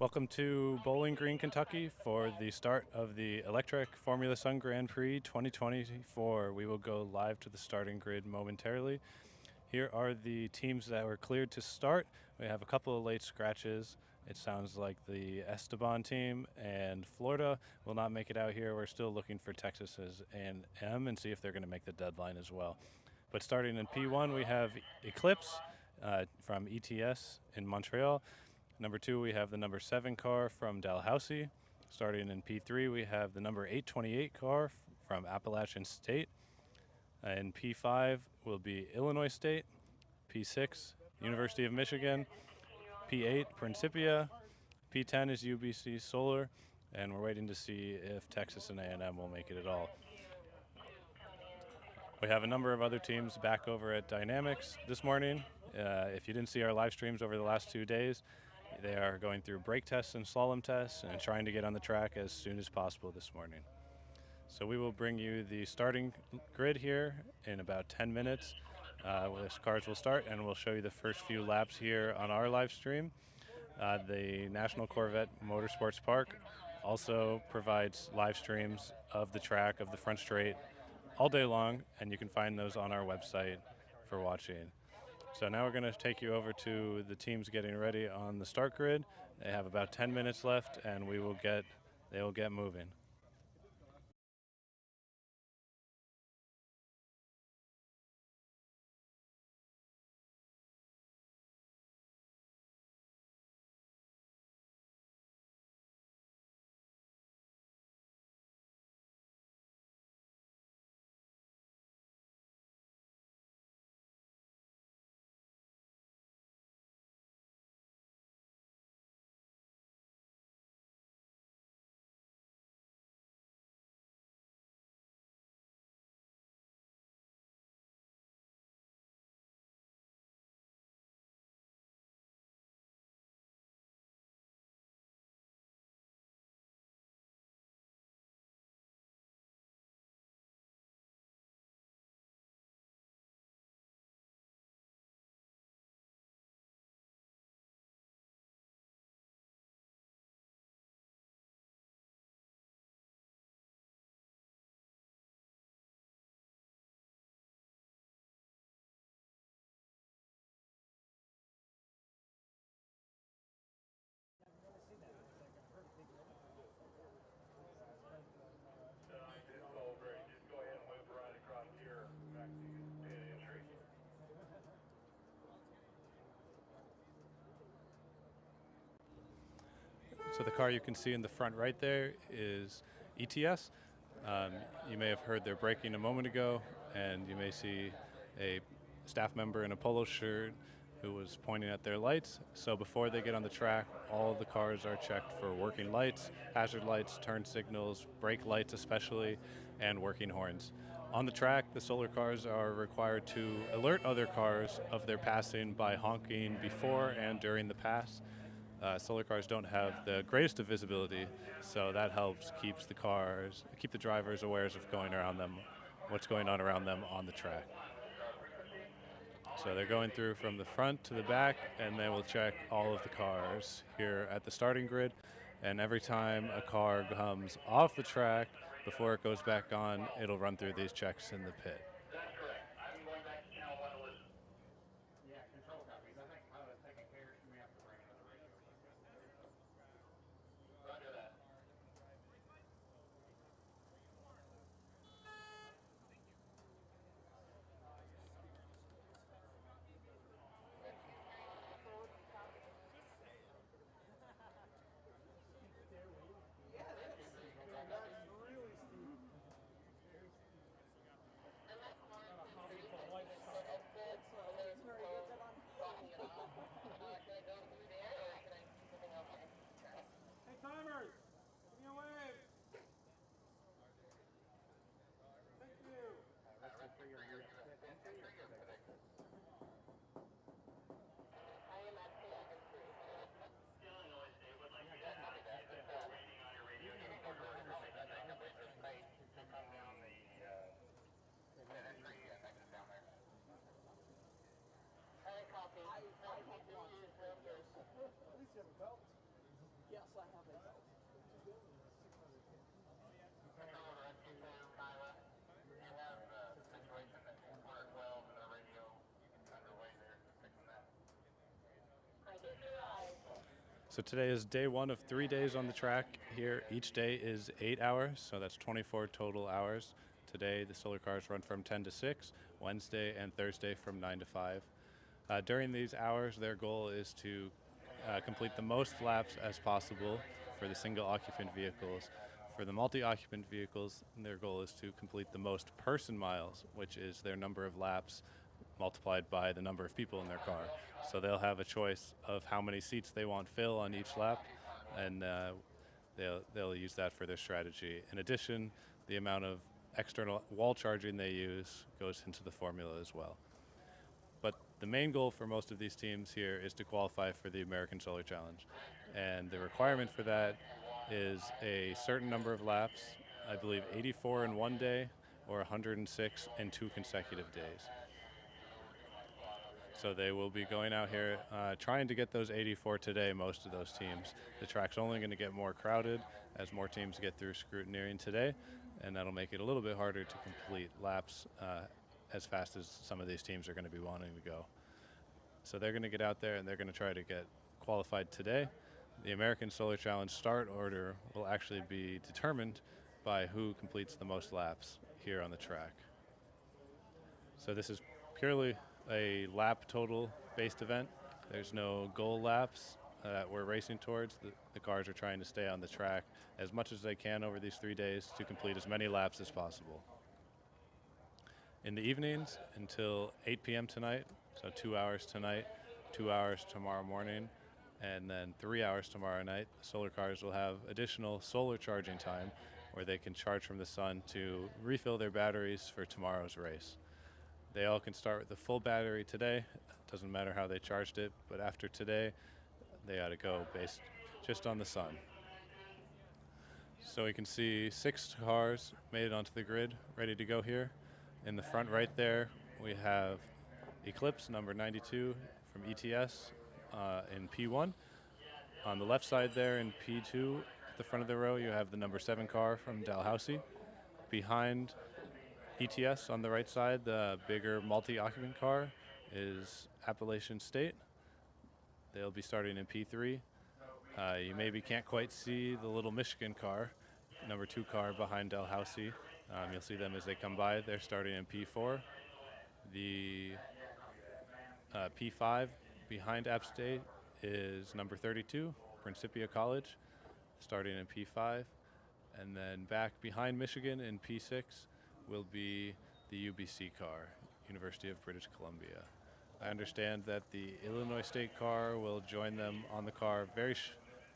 Welcome to Bowling Green, Kentucky for the start of the Electrek Formula Sun Grand Prix 2024. We will go live to the starting grid momentarily. Here are the teams that were cleared to start. We have a couple of late scratches. It sounds like the Esteban team and Florida will not make it out here. We're still looking for Texas's A&M and see if they're going to make the deadline as well. But starting in P1, we have Eclipse from ETS in Montreal. Number 2, we have the number 7 car from Dalhousie. Starting in P3, we have the number 828 car from Appalachian State. In P5 will be Illinois State. P6, University of Michigan. P8, Principia. P10 is UBC Solar. And we're waiting to see if Texas and A&M will make it at all. We have a number of other teams back over at Dynamics this morning. If you didn't see our live streams over the last 2 days, they are going through brake tests and slalom tests and trying to get on the track as soon as possible this morning. So we will bring you the starting grid here in about 10 minutes. The cars will start and we'll show you the first few laps here on our live stream. The National Corvette Motorsports Park also provides live streams of the track of the front straight all day long, and you can find those on our website for watching. So now we're going to take you over to the teams getting ready on the start grid. They have about 10 minutes left, and they will get moving. So the car you can see in the front right there is ETS. You may have heard their braking a moment ago, and you may see a staff member in a polo shirt who was pointing at their lights. So before they get on the track, all the cars are checked for working lights, hazard lights, turn signals, brake lights especially, and working horns. On the track, the solar cars are required to alert other cars of their passing by honking before and during the pass. Solar cars don't have the greatest of visibility, so that helps keep the drivers aware of going around them, what's going on around them on the track. So they're going through from the front to the back, and they will check all of the cars here at the starting grid. And every time a car comes off the track, before it goes back on, it'll run through these checks in the pit. So today is day 1 of 3 days on the track here. Each day is 8 hours, so that's 24 total hours. Today the solar cars run from 10 to 6, Wednesday and Thursday from 9 to 5. During these hours, their goal is to complete the most laps as possible for the single occupant vehicles. For the multi-occupant vehicles, their goal is to complete the most person miles, which is their number of laps multiplied by the number of people in their car. So they'll have a choice of how many seats they want fill on each lap, and they'll use that for their strategy. In addition, the amount of external wall charging they use goes into the formula as well. But the main goal for most of these teams here is to qualify for the American Solar Challenge. And the requirement for that is a certain number of laps, I believe 84 in one day or 106 in 2 consecutive days. So they will be going out here trying to get those 84 today, most of those teams. The track's only going to get more crowded as more teams get through scrutineering today, and that'll make it a little bit harder to complete laps as fast as some of these teams are going to be wanting to go. So they're going to get out there and they're going to try to get qualified today. The American Solar Challenge start order will actually be determined by who completes the most laps here on the track. So this is purely a lap total based event. There's no goal laps that we're racing towards. The cars are trying to stay on the track as much as they can over these 3 days to complete as many laps as possible. In the evenings until 8 p.m. tonight, so 2 hours tonight, 2 hours tomorrow morning, and then 3 hours tomorrow night, the solar cars will have additional solar charging time where they can charge from the sun to refill their batteries for tomorrow's race. They all can start with a full battery today. It doesn't matter how they charged it, but after today, they ought to go based just on the sun. So we can see 6 cars made it onto the grid, ready to go here. In the front right there, we have Eclipse number 92 from ETS in P1. On the left side there in P2, at the front of the row, you have the number 7 car from Dalhousie. Behind ETS on the right side, the bigger multi-occupant car is Appalachian State. They'll be starting in P3. You maybe can't quite see the little Michigan car, number 2 car behind Dalhousie. You'll see them as they come by. They're starting in P4. The P5 behind App State is number 32, Principia College. starting in P5. And then back behind Michigan in P6 will be the UBC car, University of British Columbia. I understand that the Illinois State car will join them on the car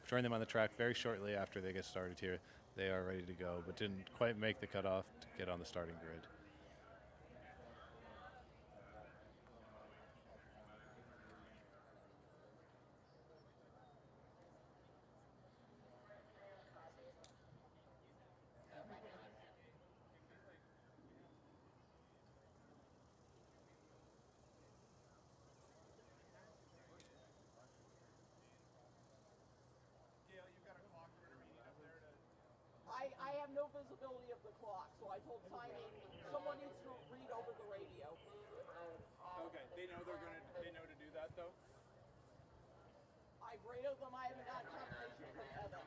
join them on the track very shortly after they get started here. They are ready to go, but didn't quite make the cutoff to get on the starting grid. I have no visibility of the clock, so I told timing someone needs to read over the radio. Okay, they know to do that though. I've radioed them. I haven't gotten confirmation from Evan.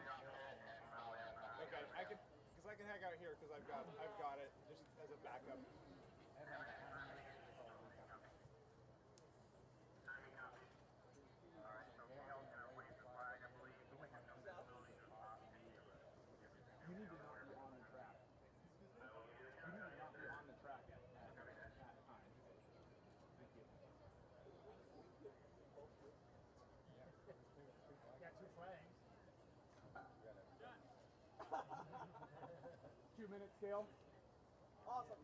Okay, I can hang out here because I've got it just as a backup. You need to not be on the track. You need to not be on the track at that time. Thank you. Got 2 flags. 2-minute scale. Awesome.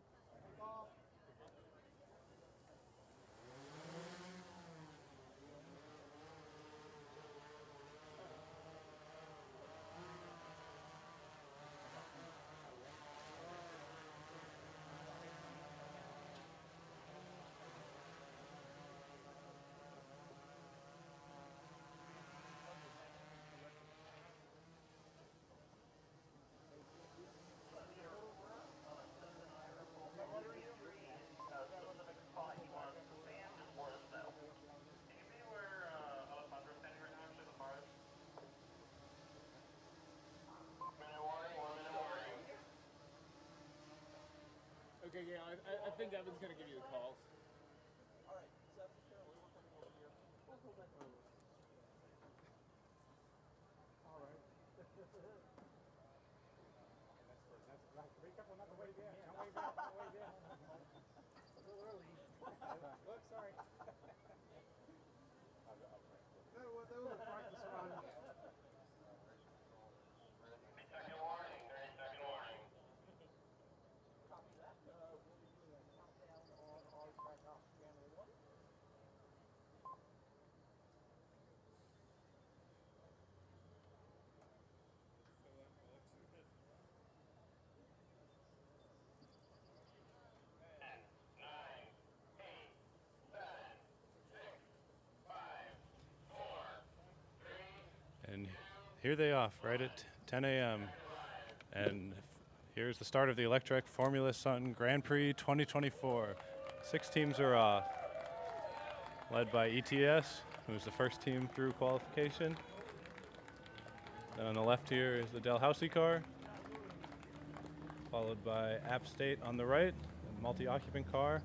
Okay, yeah, I think Evan's gonna give you the calls. All right. Seth, Cheryl, we're working over here. All right. That's be careful not to wave in. Don't wave out. Don't wave in. A little early. Look, sorry. That was a practice run. Second warning, second warning. Copy that. We'll be doing a countdown on our track off scanner 1. And here they off, right at 10 a.m. And here's the start of the Electrek Formula Sun Grand Prix 2024. 6 teams are off, led by ETS, who's the first team through qualification. Then on the left here is the Dalhousie car, followed by App State on the right, a multi-occupant car.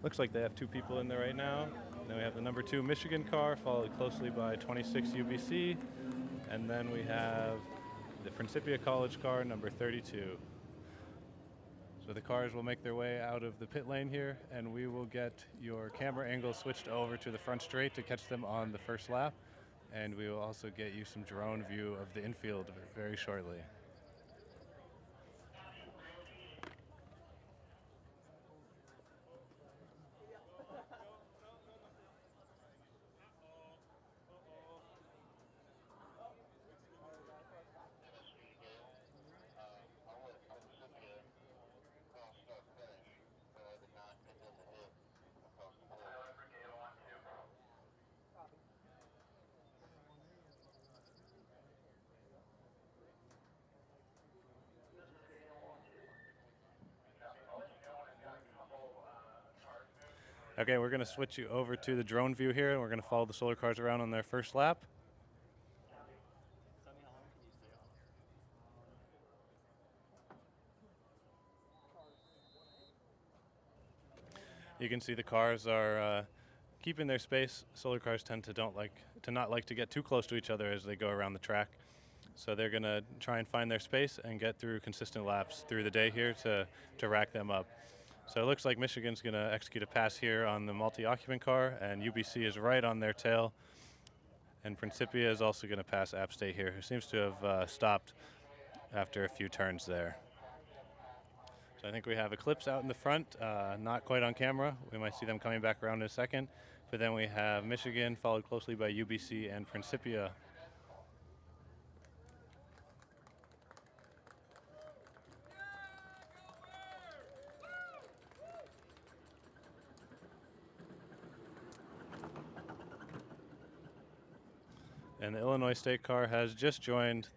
Looks like they have 2 people in there right now. Then we have the number 2 Michigan car, followed closely by 26 UBC. And then we have the Principia College car, number 32. So the cars will make their way out of the pit lane here, and we will get your camera angle switched over to the front straight to catch them on the first lap. And we will also get you some drone view of the infield very shortly. Okay, we're going to switch you over to the drone view here, and we're going to follow the solar cars around on their first lap. You can see the cars are keeping their space. Solar cars tend to not like to get too close to each other as they go around the track. So they're going to try and find their space and get through consistent laps through the day here to rack them up. So it looks like Michigan's going to execute a pass here on the multi-occupant car, and UBC is right on their tail. And Principia is also going to pass App State here, who seems to have stopped after a few turns there. So I think we have Eclipse out in the front, not quite on camera. We might see them coming back around in a second. But then we have Michigan, followed closely by UBC and Principia. And the Illinois State car has just joined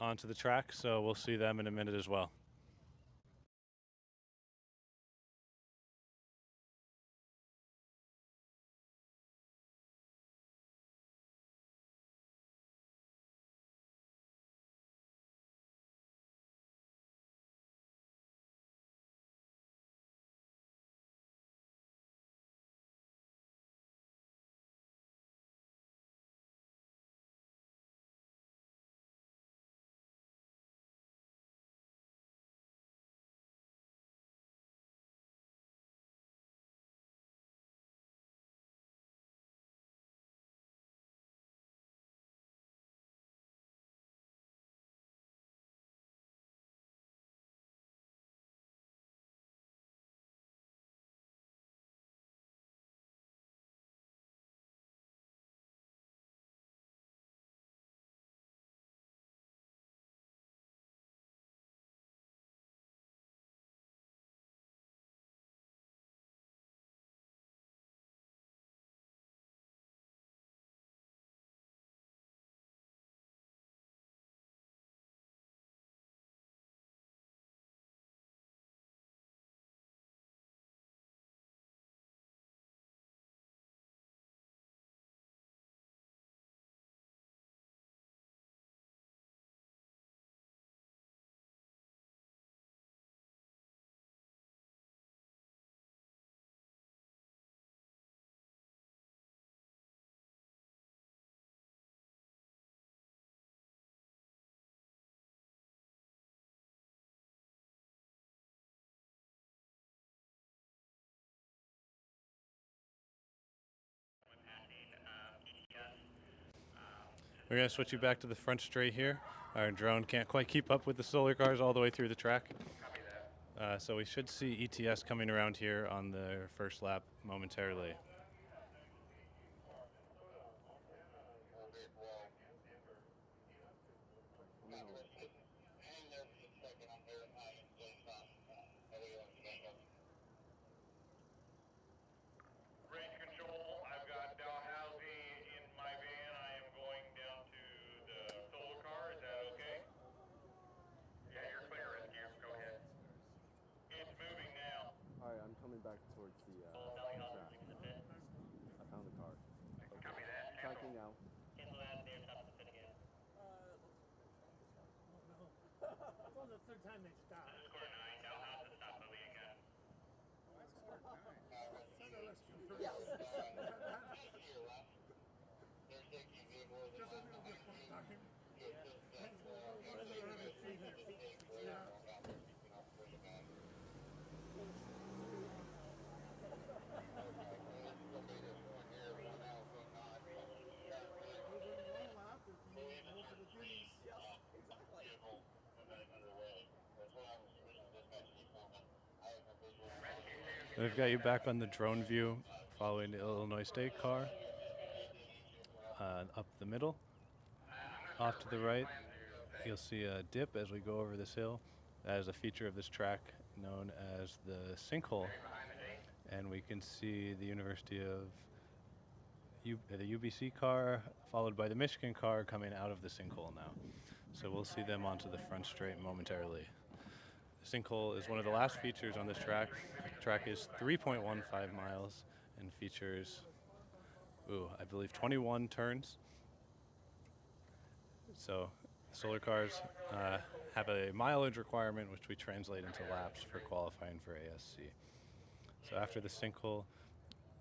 onto the track, so we'll see them in a minute as well. We're going to switch you back to the front straight here. Our drone can't quite keep up with the solar cars all the way through the track. So we should see ETS coming around here on the first lap momentarily. Range control, I've got Dalhousie in my van. I am going down to the solar car. Is that okay? Yeah, you're clear, Rescue. Go ahead. It's moving now. Alright, I'm coming back towards the track. I found the car. Copy that. Tracking now. Cancel that, they're stopping the pit again. It's only the third time they stopped. Score 9, Dalhousie, stop moving again. Yes. We've got you back on the drone view following the Illinois State car. Up the middle, off to the right, you'll see a dip as we go over this hill. That is a feature of this track known as the sinkhole. And we can see the University of the UBC car followed by the Michigan car coming out of the sinkhole now. So we'll see them onto the front straight momentarily. The sinkhole is one of the last features on this track. The track is 3.15 miles and features, I believe 21 turns. So solar cars have a mileage requirement, which we translate into laps for qualifying for ASC. So after the sinkhole,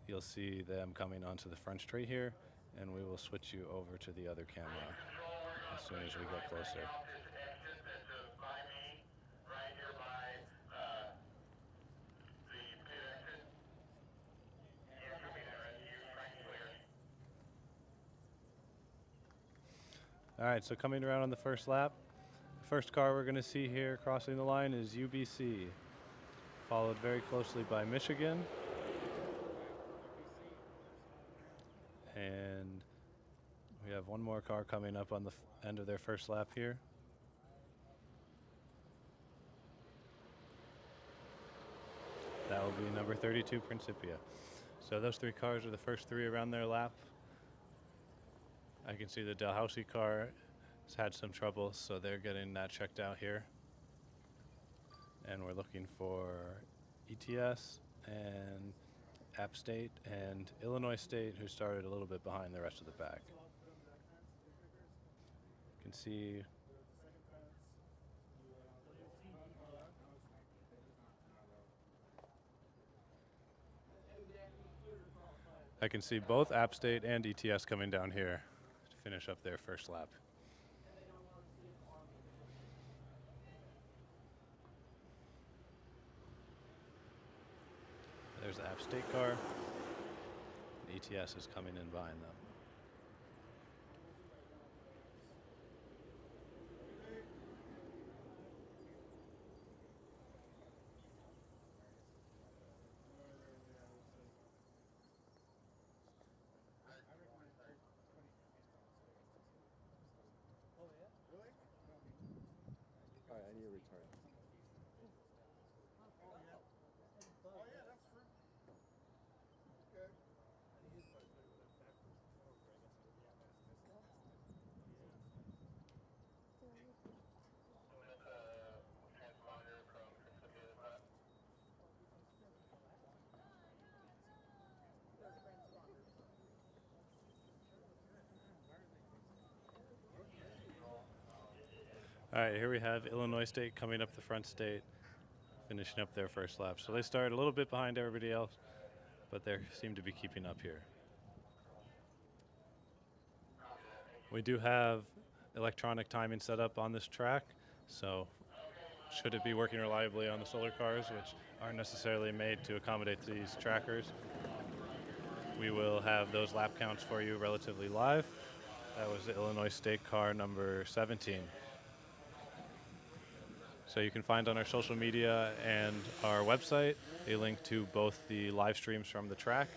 you'll see them coming onto the front straight here, and we will switch you over to the other camera. as soon as we get closer. All right, so coming around on the first lap, the first car we're going to see here crossing the line is UBC, followed very closely by Michigan. And we have one more car coming up on the end of their first lap here. That will be number 32, Principia. So those three cars are the first three around their lap. I can see the Dalhousie car has had some trouble, so they're getting that checked out here. And we're looking for ETS and App State and Illinois State, who started a little bit behind the rest of the pack. You can see I can see both App State and ETS coming down here to finish up their first lap. There's the App State car. ETS is coming in behind them. All right, I need a return. All right, here we have Illinois State coming up the front state, finishing up their first lap. So they started a little bit behind everybody else, but they seem to be keeping up here. We do have electronic timing set up on this track, so should it be working reliably on the solar cars, which aren't necessarily made to accommodate these trackers, we will have those lap counts for you relatively live. That was the Illinois State car number 17. So you can find on our social media and our website a link to both the live streams from the track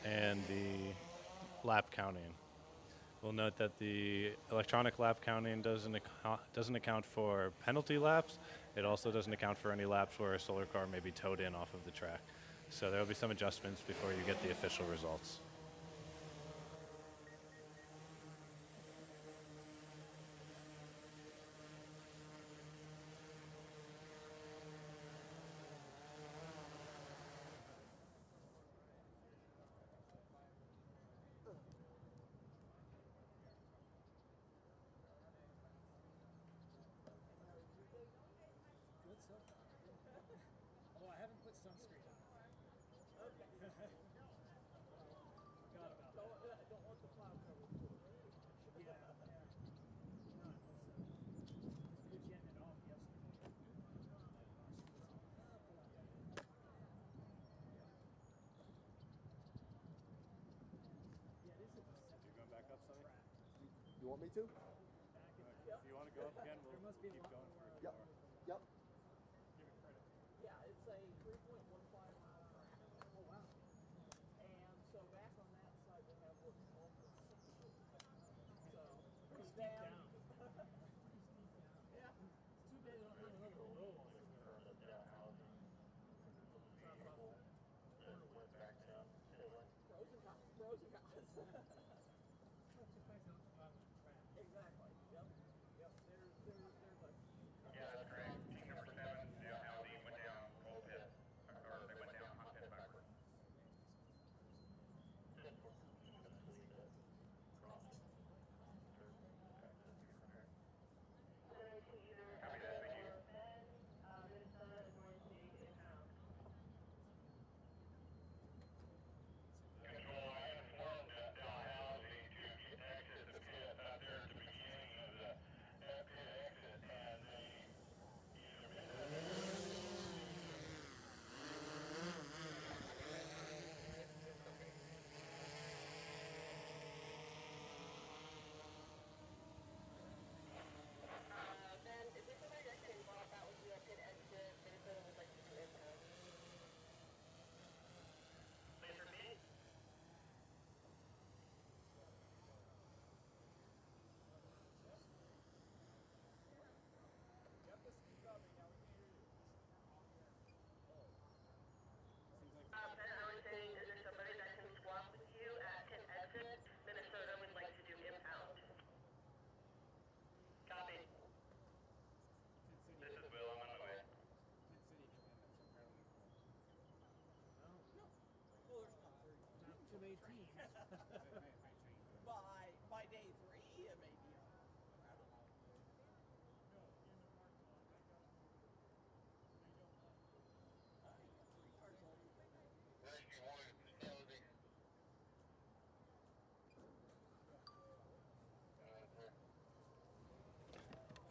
and the lap counting. We'll note that the electronic lap counting doesn't account for penalty laps. It also doesn't account for any laps where a solar car may be towed in off of the track. So there will be some adjustments before you get the official results. Although I haven't put sunscreen on. Okay. Forgot about that. Don't want the cloud cover. Yeah. No, it was getting it off yesterday. Yeah, it is a deceptive. You're going back up, Sonny? You want me to? If you want to go up again, we'll keep going for a few more. Yep. Yeah, it's a 3.15 mile track. Oh, wow. And so back on that side, they have what's called the 6 loop. So Pretty steep down. Yeah. It's too bad they don't have another low on it. Pros and cons. Pros and cons. Exactly. Yep. Yep. There's a Yeah, that's correct. Team number 7, Dalhousie, went down full pit. Or they went down hot pit backwards. Copy that, thank you. Control, I informed Dalhousie teams. By day 3, it may be up. I don't know. You got 3 cars all the way.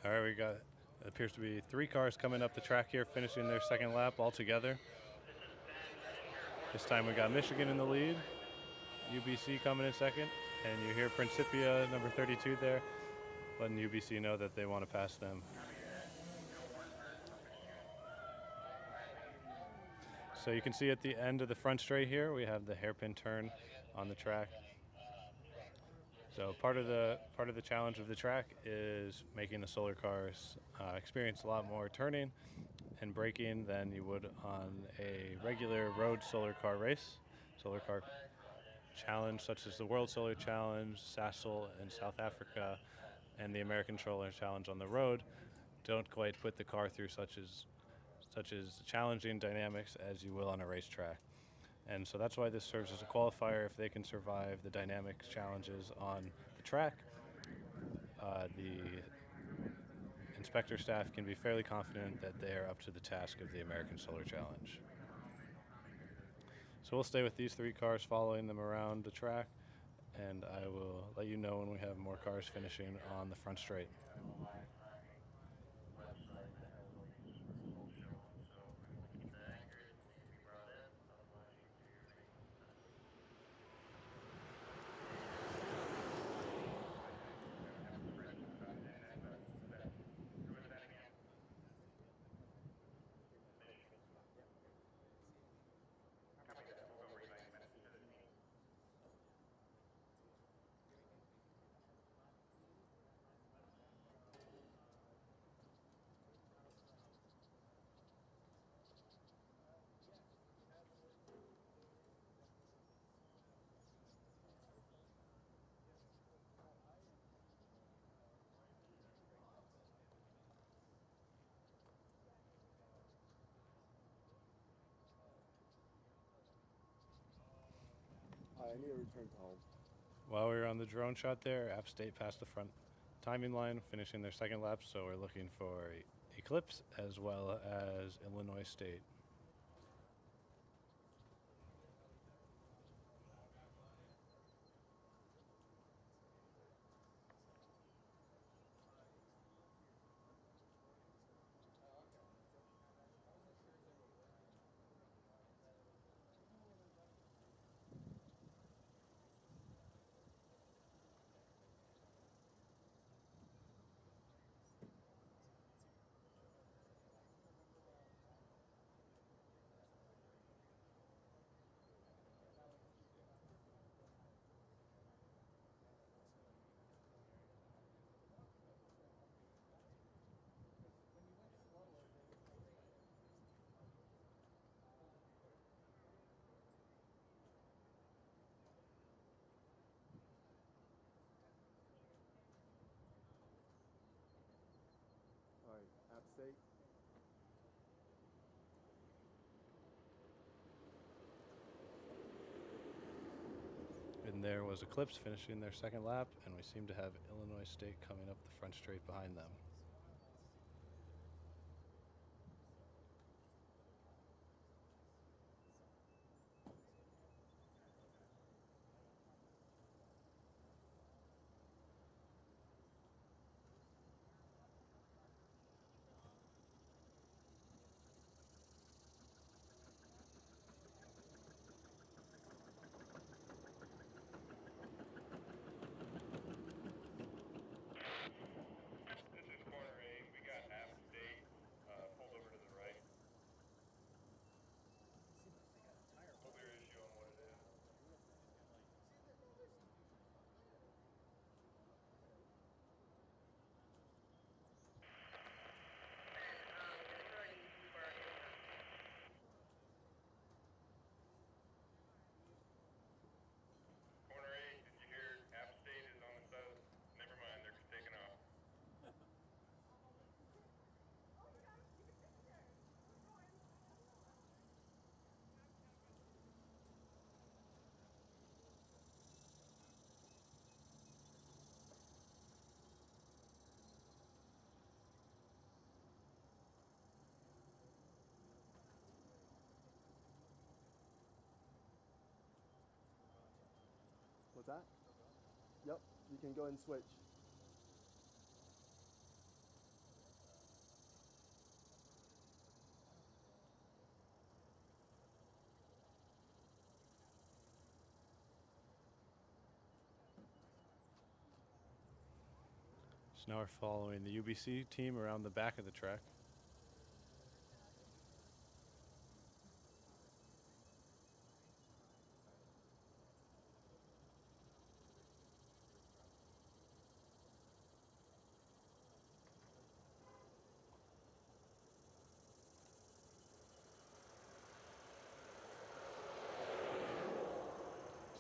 All right, we got, it appears to be 3 cars coming up the track here, finishing their second lap all together. This time we got Michigan in the lead, UBC coming in second, and you hear Principia, number 32 there, letting UBC know that they want to pass them. So you can see at the end of the front straight here, we have the hairpin turn on the track. So part of the challenge of the track is making the solar cars experience a lot more turning and braking than you would on a regular road solar car race, solar car challenge such as the World Solar Challenge, Sassel in South Africa, and the American Solar Challenge on the road. Don't quite put the car through such as challenging dynamics as you will on a racetrack. And so that's why this serves as a qualifier. If they can survive the dynamics challenges on the track, the inspector staff can be fairly confident that they are up to the task of the American Solar Challenge. So we'll stay with these 3 cars following them around the track, and I will let you know when we have more cars finishing on the front straight. I need to return to home. While we were on the drone shot there, App State passed the front timing line, finishing their second lap, so we're looking for Eclipse as well as Illinois State. All right, App State. And there was Eclipse finishing their second lap, and we seem to have Illinois State coming up the front straight behind them. What's that? Yep, you can go and switch. So now we're following the UBC team around the back of the track.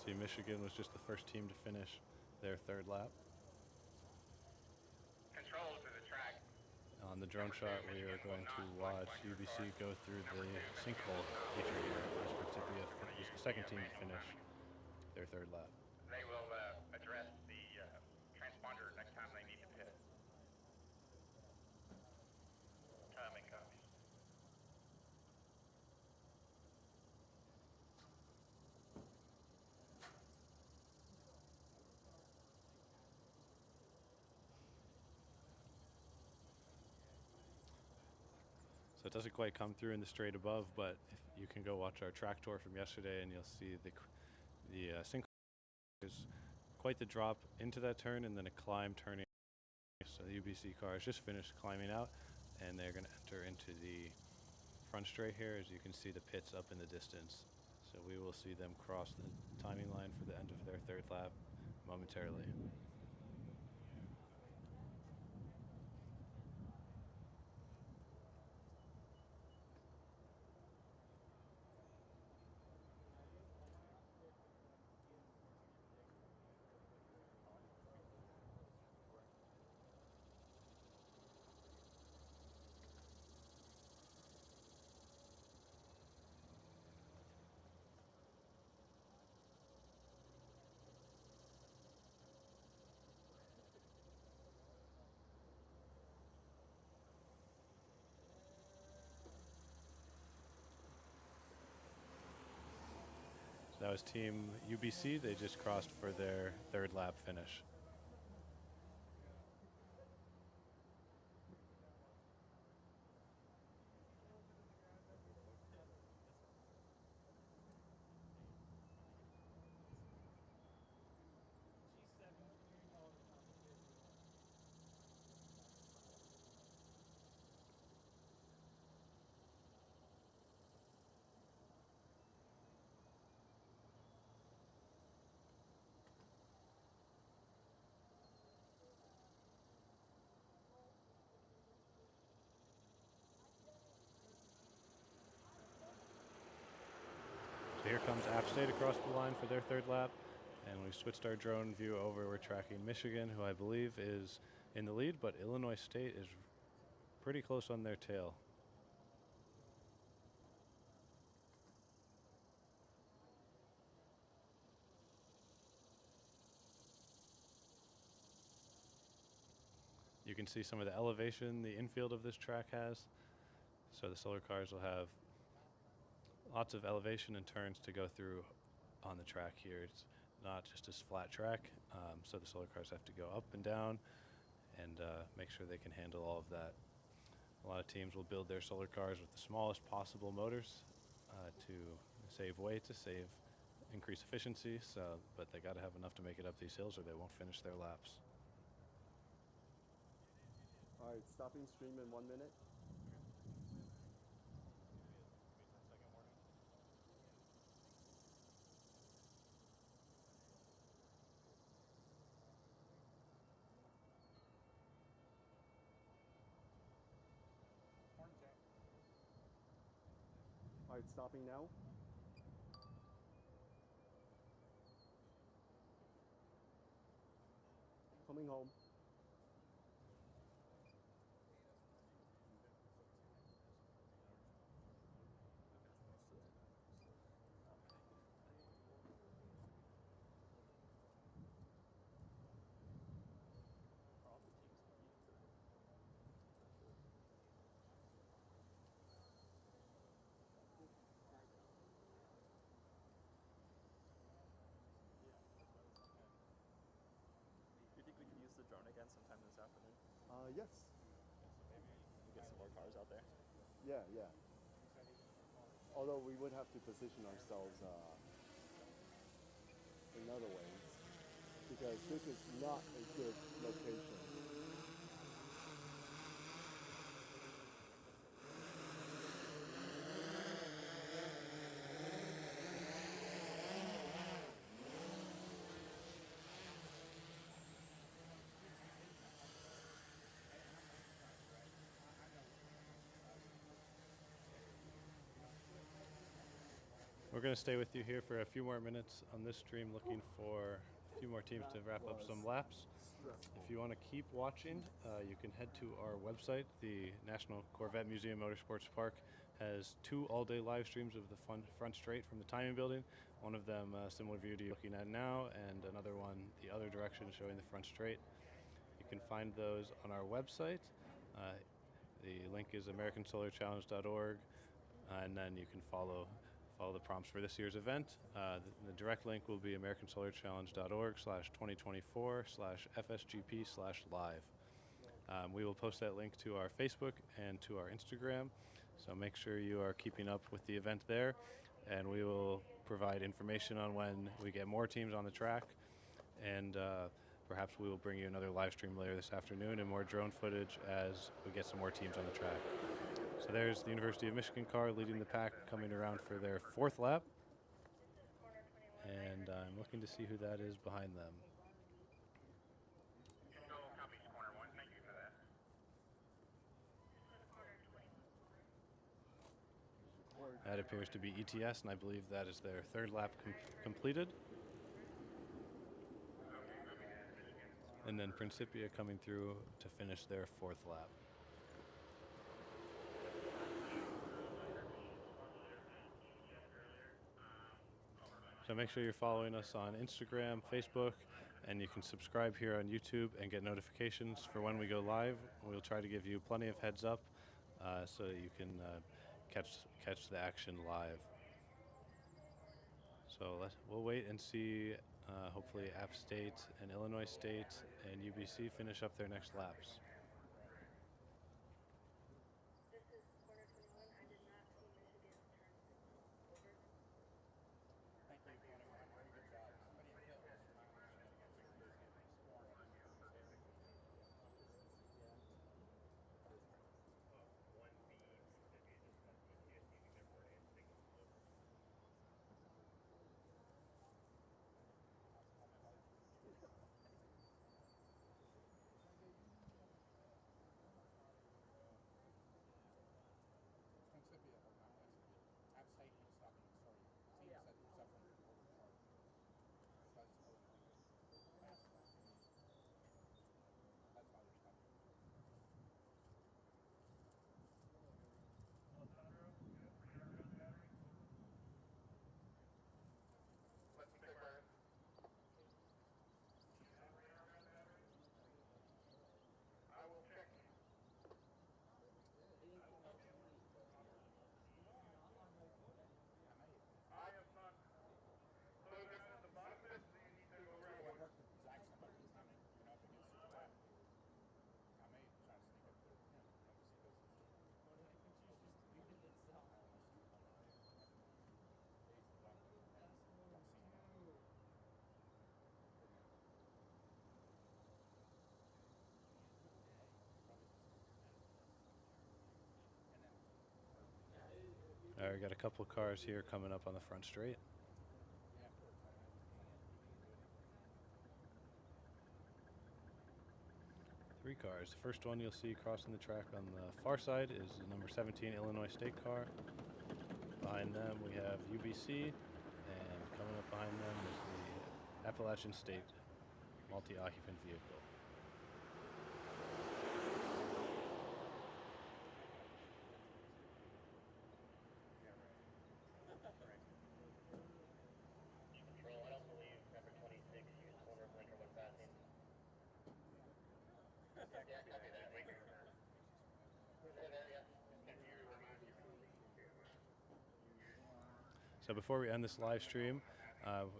See, Michigan was just the first team to finish their third lap. Control to the track. On the drone shot, we are going to watch UBC go through the sinkhole feature here. It was the second team to finish their third lap. They will address the transponder next time they need to pit. Timing copies. So it doesn't quite come through in the straight above, but if you can go watch our track tour from yesterday, and you'll see the sinkhole is quite the drop into that turn, and then a climb turning. So the UBC car has just finished climbing out, and they're going to enter into the front straight here. As you can see, the pits up in the distance. So we will see them cross the timing line for the end of their third lap momentarily. That was Team UBC. They just crossed for their third lap finish. So here comes App State across the line for their third lap, and we switched our drone view over. We're tracking Michigan, who I believe is in the lead, but Illinois State is pretty close on their tail. You can see some of the elevation the infield of this track has. So the solar cars will have lots of elevation and turns to go through on the track here. It's not just a flat track, so the solar cars have to go up and down and make sure they can handle all of that. A lot of teams will build their solar cars with the smallest possible motors to save weight, to increase efficiency, but they got to have enough to make it up these hills or they won't finish their laps. All right, stopping stream in 1 minute. All right, stopping now. Coming home. Yeah, yeah. Although we would have to position ourselves in other ways, because this is not a good location. We're going to stay with you here for a few more minutes on this stream, looking for a few more teams to wrap up some laps. If you want to keep watching, you can head to our website. The National Corvette Museum Motorsports Park has 2 all-day live streams of the front straight from the timing building. One of them similar view to you looking at now, and another one the other direction showing the front straight. You can find those on our website. The link is americansolarchallenge.org, and then you can follow the prompts for this year's event. The direct link will be americansolarchallenge.org/2024/FSGP/live. We will post that link to our Facebook and to our Instagram, so make sure you are keeping up with the event there, and we will provide information on when we get more teams on the track, and perhaps we will bring you another live stream later this afternoon and more drone footage as we get some more teams on the track. So there's the University of Michigan car leading the pack, coming around for their 4th lap. And I'm looking to see who that is behind them. Control copies corner 1. Thank you for that. That appears to be ETS, and I believe that is their 3rd lap completed. And then Principia coming through to finish their 4th lap. So make sure you're following us on Instagram, Facebook, and you can subscribe here on YouTube and get notifications for when we go live. We'll try to give you plenty of heads up so you can catch the action live. So we'll wait and see. Hopefully App State and Illinois State and UBC finish up their next laps. We got a couple cars here coming up on the front straight. Three cars. The first one you'll see crossing the track on the far side is the number 17 Illinois State car. Behind them we have UBC, and coming up behind them is the Appalachian State multi-occupant vehicle. Control, I don't believe number 26 used corner blinker when passing. Yeah, copy that. So before we end this live stream,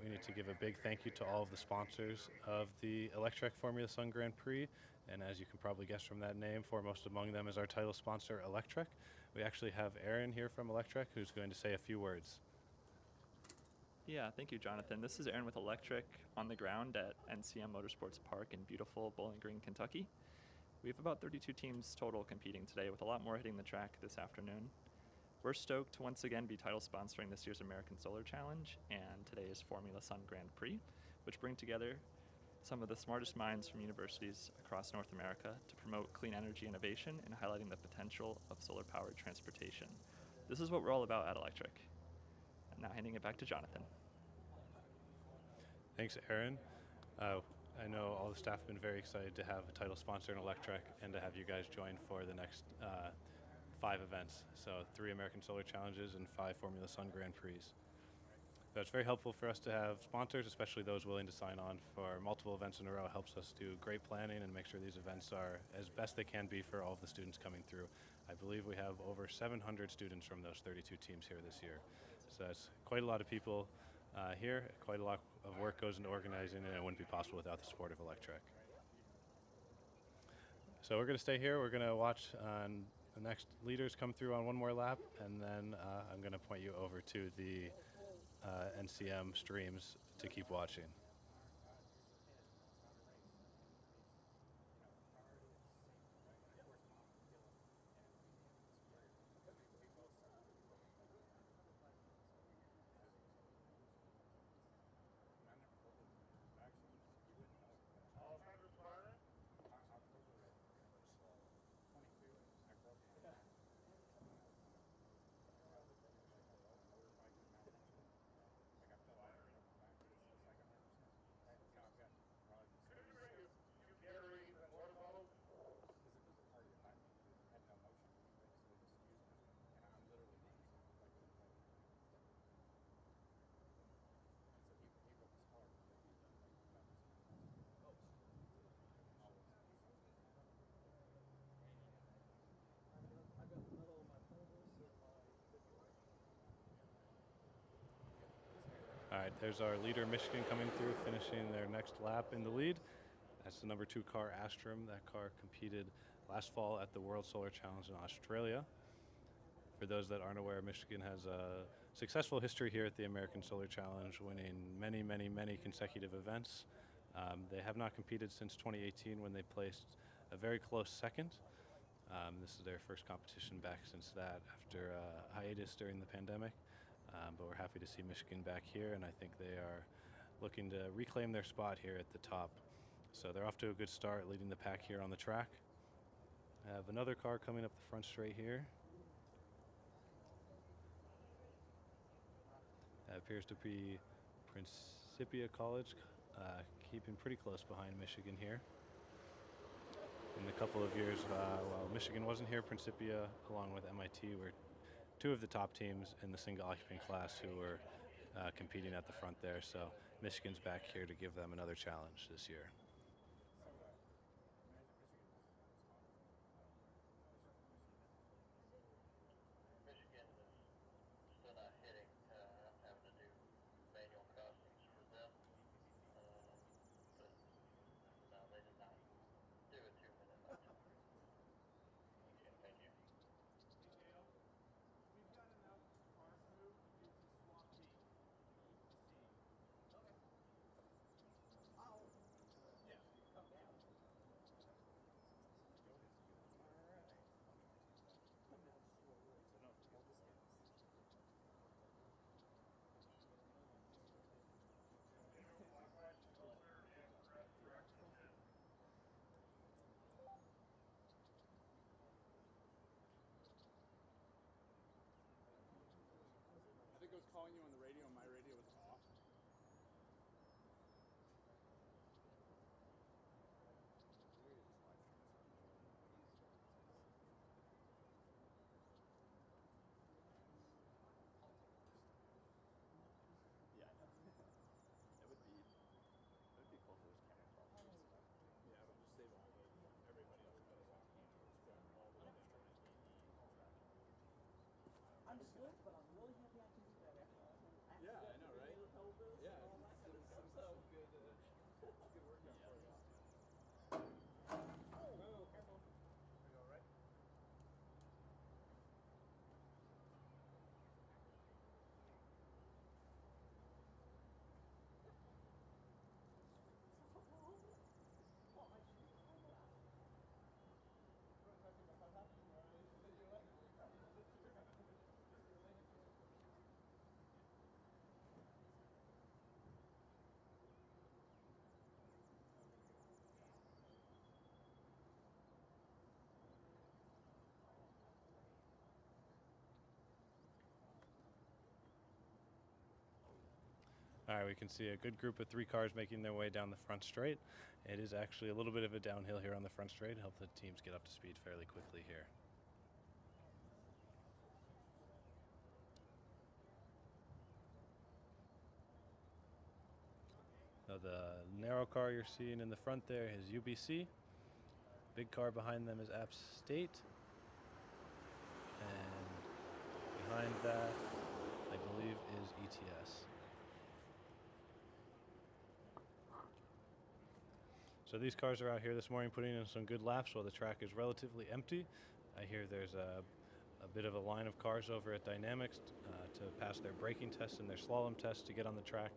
we need to give a big thank you to all of the sponsors of the Electrek Formula Sun Grand Prix. And as you can probably guess from that name, foremost among them is our title sponsor, Electrek. We actually have Aaron here from Electrek who's going to say a few words. Yeah, thank you, Jonathan. This is Aaron with Electrek on the ground at NCM Motorsports Park in beautiful Bowling Green, Kentucky. We have about 32 teams total competing today, with a lot more hitting the track this afternoon. We're stoked to once again be title sponsoring this year's American Solar Challenge and today's Formula Sun Grand Prix, which bring together some of the smartest minds from universities across North America to promote clean energy innovation and highlighting the potential of solar-powered transportation. This is what we're all about at Electrek. And now handing it back to Jonathan. Thanks, Aaron. I know all the staff have been very excited to have a title sponsor in Electrek and to have you guys join for the next 5 events. So 3 American Solar Challenges and 5 Formula Sun Grand Prix. So it's very helpful for us to have sponsors, especially those willing to sign on for multiple events in a row. It helps us do great planning and make sure these events are as best they can be for all of the students coming through. I believe we have over 700 students from those 32 teams here this year. So it's quite a lot of people here. Quite a lot of work goes into organizing, and it wouldn't be possible without the support of Electrek. So we're going to stay here. We're going to watch the next leaders come through on one more lap, and then I'm going to point you over to the NCM streams to keep watching. All right, there's our leader, Michigan, coming through, finishing their next lap in the lead. That's the number 2 car, Astrum. That car competed last fall at the World Solar Challenge in Australia. For those that aren't aware, Michigan has a successful history here at the American Solar Challenge, winning many, many, many consecutive events. They have not competed since 2018 when they placed a very close second. This is their first competition back since that, after a hiatus during the pandemic. But we're happy to see Michigan back here, and I think they are looking to reclaim their spot here at the top. So they're off to a good start, leading the pack here on the track. I have another car coming up the front straight here. That appears to be Principia College, keeping pretty close behind Michigan here. In a couple of years, while Michigan wasn't here, Principia, along with MIT, were 2 of the top teams in the single occupant class who were competing at the front there. So Michigan's back here to give them another challenge this year. Michigan is still not hitting, having to do manual crossings for them. But no, they did not do a 2-minute lap time. Okay, thank you. We've got enough cars moved to swap B. C. I'll All right, we can see a good group of 3 cars making their way down the front straight. It is actually a little bit of a downhill here on the front straight. Help the teams get up to speed fairly quickly here. Now the narrow car you're seeing in the front there is UBC. Big car behind them is App State. And behind that, I believe, is ETS. So these cars are out here this morning putting in some good laps while the track is relatively empty. I hear there's a bit of a line of cars over at Dynamics to pass their braking test and their slalom test to get on the track.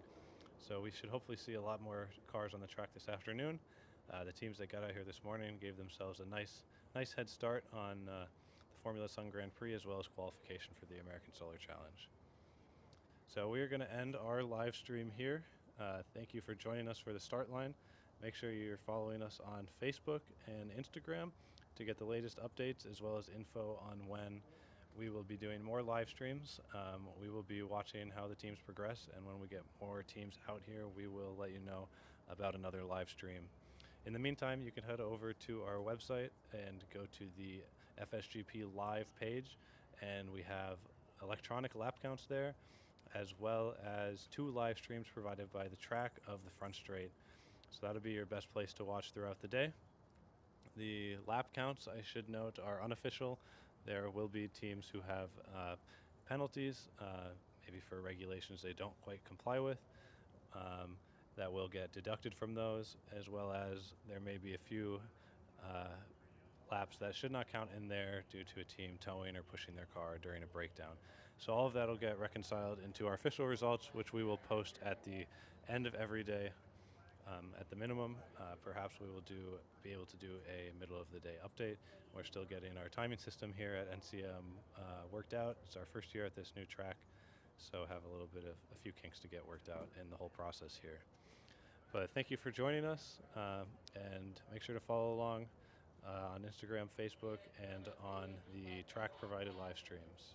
So we should hopefully see a lot more cars on the track this afternoon. The teams that got out here this morning gave themselves a nice head start on the Formula Sun Grand Prix as well as qualification for the American Solar Challenge. So we are going to end our live stream here. Thank you for joining us for the start line. Make sure you're following us on Facebook and Instagram to get the latest updates as well as info on when we will be doing more live streams. We will be watching how the teams progress, and when we get more teams out here, we will let you know about another live stream. In the meantime, you can head over to our website and go to the FSGP live page, and we have electronic lap counts there, as well as 2 live streams provided by the track of the front straight. So that'll be your best place to watch throughout the day. The lap counts, I should note, are unofficial. There will be teams who have penalties, maybe for regulations they don't quite comply with, that will get deducted from those, as well as there may be a few laps that should not count in there due to a team towing or pushing their car during a breakdown. So all of that will get reconciled into our official results, which we will post at the end of every day. At the minimum, perhaps we will be able to do a middle of the day update. We're still getting our timing system here at NCM worked out. It's our first year at this new track, so have a few kinks to get worked out in the whole process here. But thank you for joining us, and make sure to follow along on Instagram, Facebook, and on the track provided live streams.